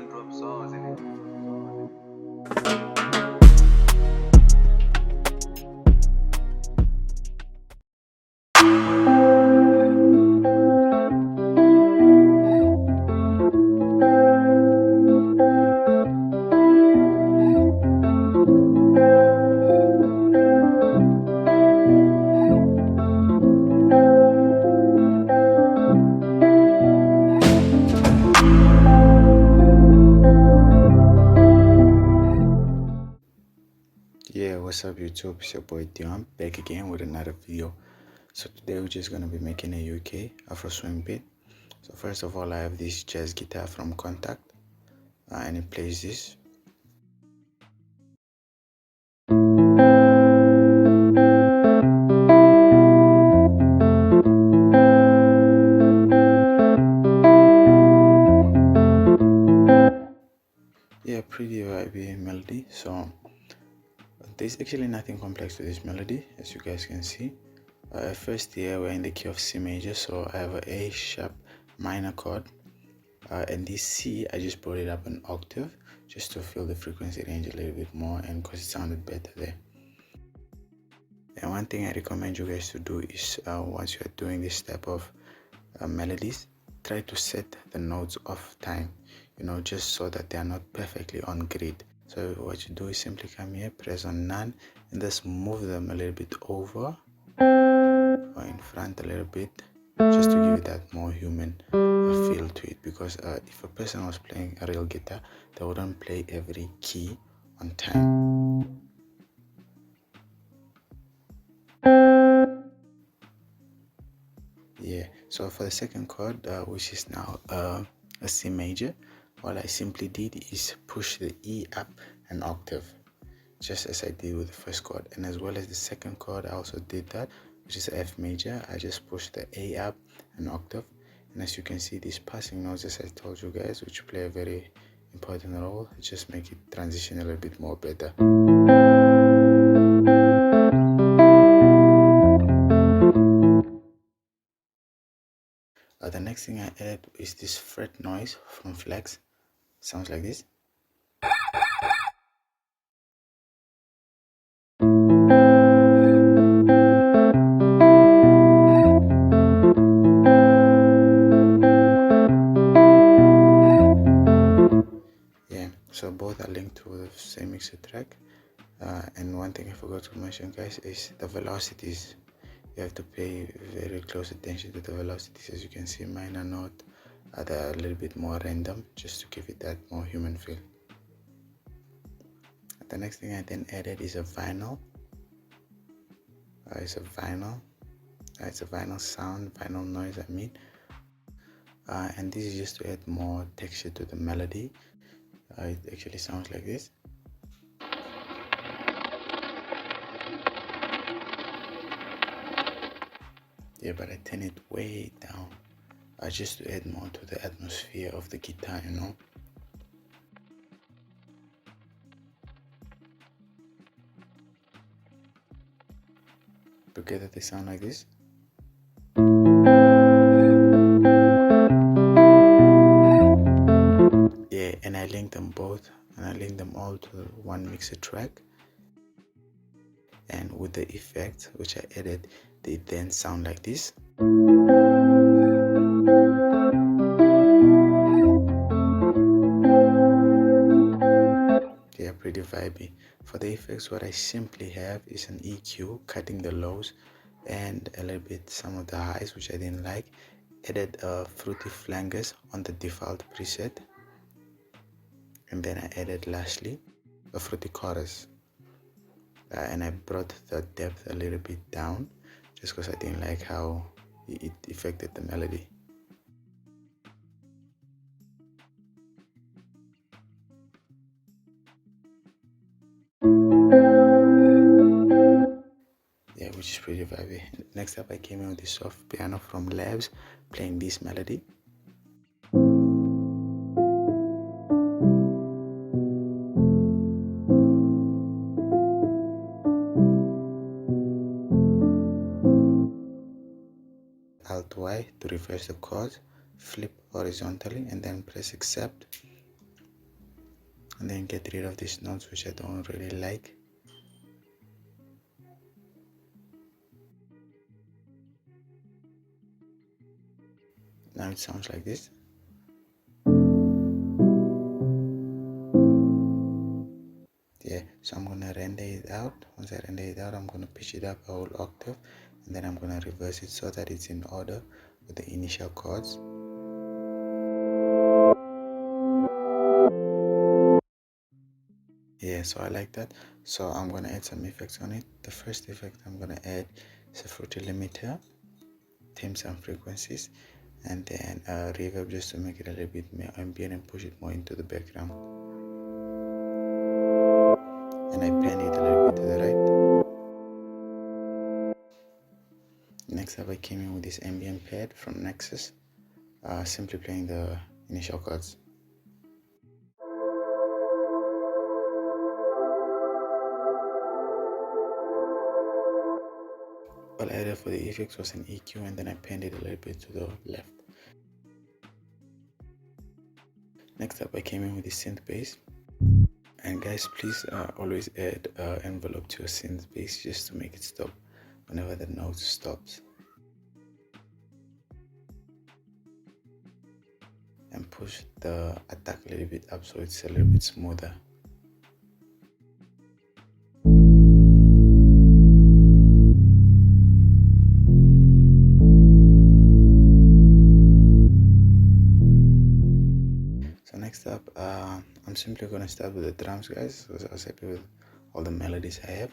man drop songs in it. Yeah, what's up YouTube? It's your boy Dion back again with another video. So today we're just gonna be making a UK Afroswing beat. So first of all, I have this jazz guitar from Contact, and it plays this. Yeah, pretty vibey melody. So there's actually nothing complex to this melody, as you guys can see. First here we're in the key of C major, so I have a A sharp minor chord, and this C I just brought it up an octave just to feel the frequency range a little bit more, and because it sounded better there. And one thing I recommend you guys to do is once you are doing this type of melodies, try to set the notes off time, just so that they are not perfectly on grid. So what you do is simply come here, press on none, and just move them a little bit over or in front a little bit, just to give it that more human feel to it. Because if a person was playing a real guitar, they wouldn't play every key on time. Yeah, so for the second chord, which is now a C major, what I simply did is push the E up an octave, just as I did with the first chord. And as well as the second chord, I also did that, which is F major. I just pushed the A up an octave. And as you can see, these passing notes, as I told you guys, which play a very important role, just make it transition a little bit more better. The next thing I added is this fret noise from Flex. Sounds like this. Yeah, so both are linked to the same mixer track. And one thing I forgot to mention, guys, is the velocities. You have to pay very close attention to the velocities. As you can see, mine are not, they're a little bit more random, just to give it that more human feel. The next thing I then added is a vinyl. It's a vinyl sound, vinyl noise, I mean. And this is just to add more texture to the melody. It actually sounds like this. Yeah, but I turn it way down, just to add more to the atmosphere of the guitar, Together they sound like this. Yeah, and I linked them both, and I linked them all to one mixer track. And with the effects which I added, they then sound like this. Yeah, pretty vibey. For the effects, what I simply have is an EQ cutting the lows and a little bit some of the highs, which I didn't like. Added fruity flangers on the default preset, and then I added lastly a fruity chorus, and I brought the depth a little bit down just because I didn't like how it affected the melody. Yeah, which is pretty vibey. Next up, I came in with the soft piano from Labs playing this melody. Alt Y to reverse the chords, flip horizontally, and then press accept. and then get rid of these notes which I don't really like. Now it sounds like this. Yeah, so I'm gonna render it out. Once I render it out, I'm gonna pitch it up a whole octave, and then I'm gonna reverse it so that it's in order with the initial chords. Yeah, so I like that. So I'm gonna add some effects on it. The first effect I'm gonna add is a fruity limiter, tame some frequencies, and then reverb just to make it a little bit more ambient and push it more into the background. And I pan it a little bit to the right. Next up, I came in with this ambient pad from Nexus, simply playing the initial chords. All I added for the effects was an EQ, and then I panned it a little bit to the left. Next up, I came in with the synth bass. And guys, please always add envelope to your synth bass just to make it stop whenever the note stops. And push the attack a little bit up so it's a little bit smoother. So next up, I'm simply going to start with the drums, guys, because I was happy with all the melodies I have.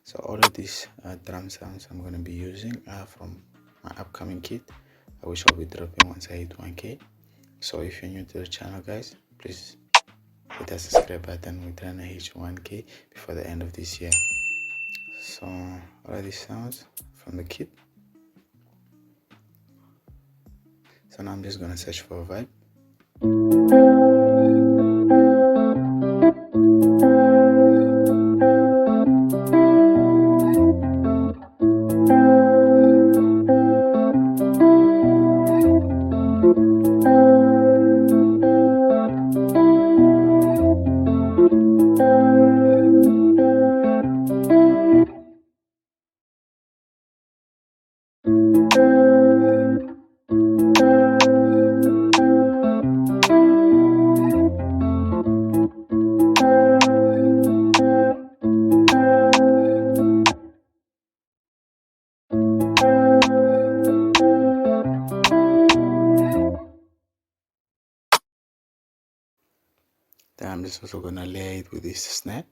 So all of these drum sounds I'm going to be using are from my upcoming kit, which I'll be dropping once I hit 1K. So if you're new to the channel, guys, please hit that subscribe button. We're trying to hit 1K before the end of this year. So all of these sounds from the kit. So now I'm just going to search for a vibe. Then I'm just also gonna layer it with this snare.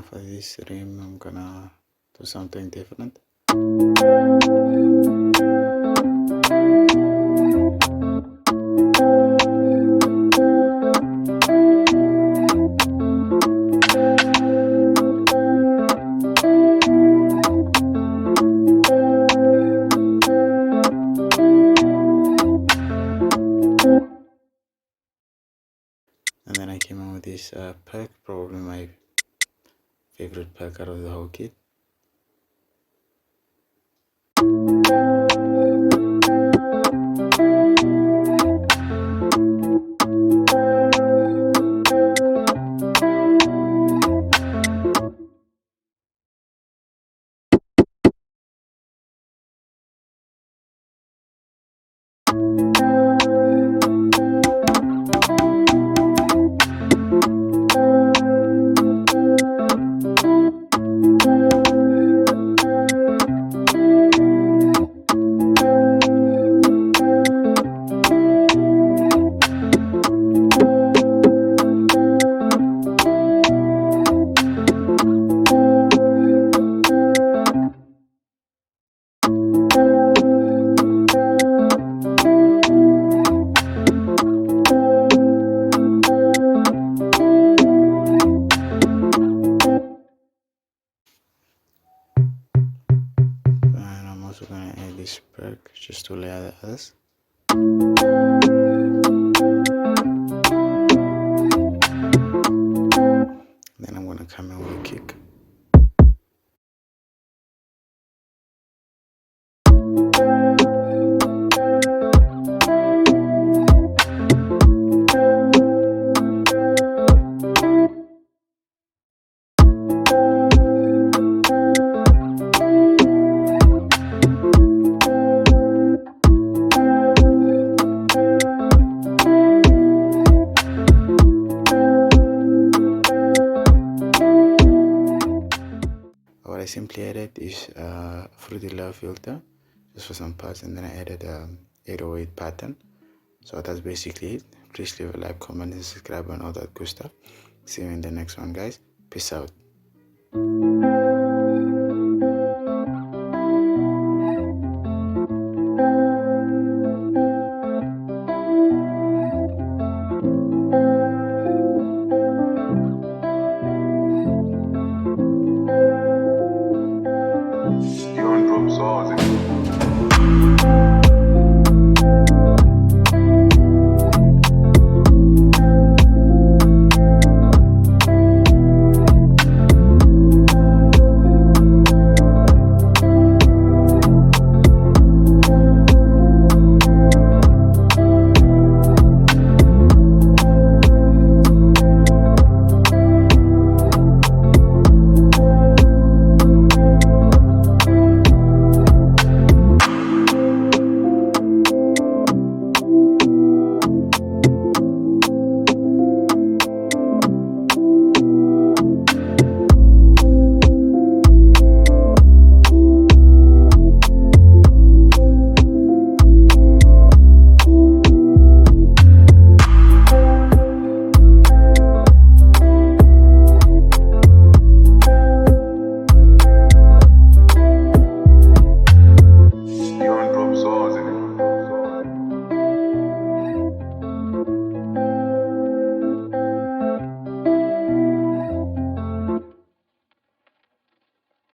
For this rim, I'm gonna do something different. And then I came in with this perk, probably my favorite perk out of the whole kit. simply added is Fruity Love filter just for some parts, and then I added 808 pattern. So that's basically it. Please leave a like, comment, and subscribe, and all that good stuff. See you in the next one, guys. Peace out.